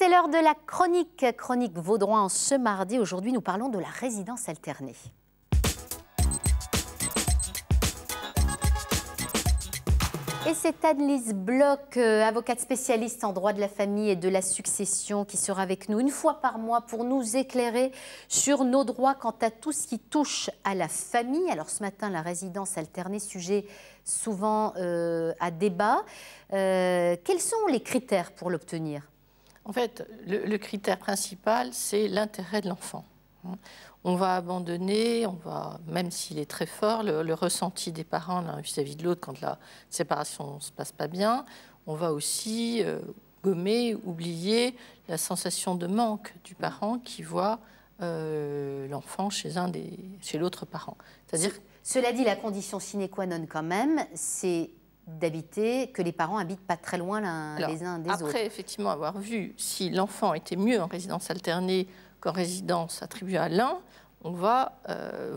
c'est l'heure de la chronique Vaudroin ce mardi. Aujourd'hui, nous parlons de la résidence alternée. Et c'est Anne-Lise Bloch, avocate spécialiste en droit de la famille et de la succession, qui sera avec nous une fois par mois pour nous éclairer sur nos droits quant à tout ce qui touche à la famille. Alors ce matin, la résidence alternée, sujet souvent à débat. Quels sont les critères pour l'obtenir ? En fait, le critère principal, c'est l'intérêt de l'enfant. On va abandonner, même s'il est très fort, le ressenti des parents l'un vis-à-vis de l'autre quand la séparation ne se passe pas bien. On va aussi gommer, oublier la sensation de manque du parent qui voit l'enfant chez l'autre parent. Cela dit, la condition sine qua non quand même, c'est d'habiter, que les parents habitent pas très loin les uns des autres. Après, effectivement, avoir vu si l'enfant était mieux en résidence alternée qu'en résidence attribuée à l'un, on va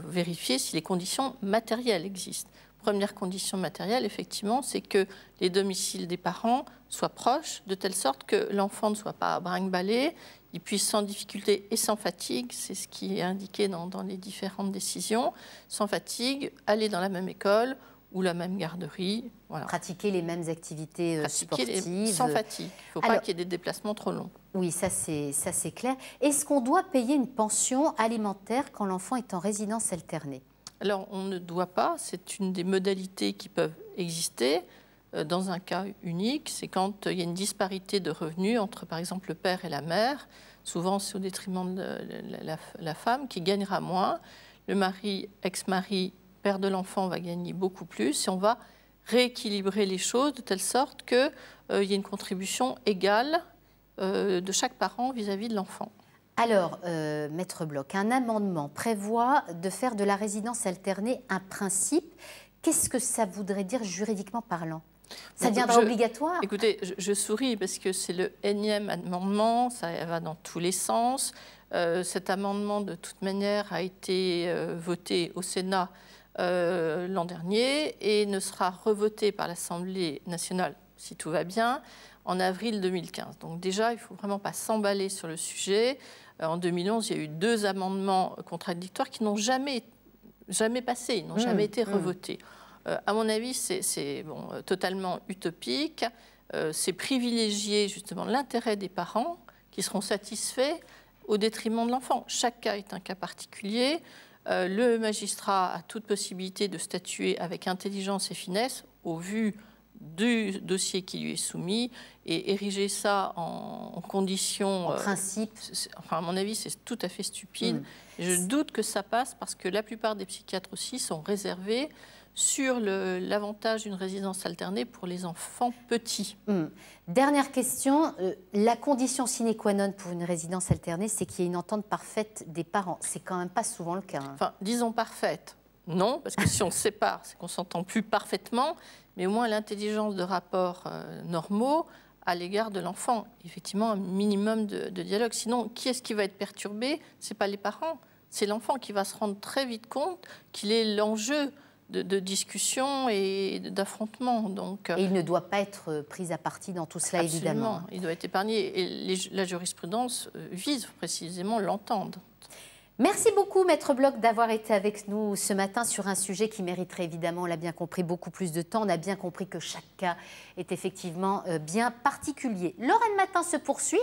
vérifier si les conditions matérielles existent. Première condition matérielle, effectivement, c'est que les domiciles des parents soient proches, de telle sorte que l'enfant ne soit pas brinque-ballé, il puisse sans difficulté et sans fatigue, c'est ce qui est indiqué dans les différentes décisions, sans fatigue, aller dans la même école ou la même garderie. Voilà. Pratiquer les mêmes activités sportives. Sans fatigue. Il ne faut pas qu'il y ait des déplacements trop longs. Oui, ça c'est clair. Est-ce qu'on doit payer une pension alimentaire quand l'enfant est en résidence alternée ? Alors, on ne doit pas. C'est une des modalités qui peuvent exister. Dans un cas unique, c'est quand il y a une disparité de revenus entre, par exemple, le père et la mère. Souvent, c'est au détriment de la femme qui gagnera moins. Le mari, ex-mari, père de l'enfant va gagner beaucoup plus et on va rééquilibrer les choses de telle sorte qu'il y ait une contribution égale de chaque parent vis-à-vis de l'enfant. Alors, Maître Bloch, un amendement prévoit de faire de la résidence alternée un principe. Qu'est-ce que ça voudrait dire juridiquement parlant ? Ça deviendra obligatoire ? Écoutez, je souris parce que c'est le énième amendement, ça va dans tous les sens. Cet amendement, de toute manière, a été voté au Sénat l'an dernier et ne sera revoté par l'Assemblée nationale, si tout va bien, en avril 2015. Donc déjà, il ne faut vraiment pas s'emballer sur le sujet. En 2011, il y a eu 2 amendements contradictoires qui n'ont jamais passé, ils n'ont jamais été revotés. À mon avis, c'est totalement utopique. C'est privilégier justement l'intérêt des parents qui seront satisfaits au détriment de l'enfant. Chaque cas est un cas particulier. Le magistrat a toute possibilité de statuer avec intelligence et finesse au vu du dossier qui lui est soumis et ériger ça en condition... En principe. Enfin, à mon avis, c'est tout à fait stupide. Je doute que ça passe parce que la plupart des psychiatres aussi sont réservés sur l'avantage d'une résidence alternée pour les enfants petits. Dernière question, la condition sine qua non pour une résidence alternée, c'est qu'il y ait une entente parfaite des parents. C'est quand même pas souvent le cas. Enfin, disons parfaite, non, parce que si on se sépare, c'est qu'on ne s'entend plus parfaitement, mais au moins l'intelligence de rapports normaux à l'égard de l'enfant. Effectivement, un minimum de dialogue. Sinon, qui est-ce qui va être perturbé ? Ce n'est pas les parents, c'est l'enfant qui va se rendre très vite compte qu'il est l'enjeu de discussion et d'affrontement. Et il ne doit pas être pris à partie dans tout cela, absolument, évidemment. Il doit être épargné. Et la jurisprudence vise précisément l'entendre. Merci beaucoup, Maître Bloch, d'avoir été avec nous ce matin sur un sujet qui mériterait évidemment, on l'a bien compris, beaucoup plus de temps. On a bien compris que chaque cas est effectivement bien particulier. Lorraine Matin se poursuit.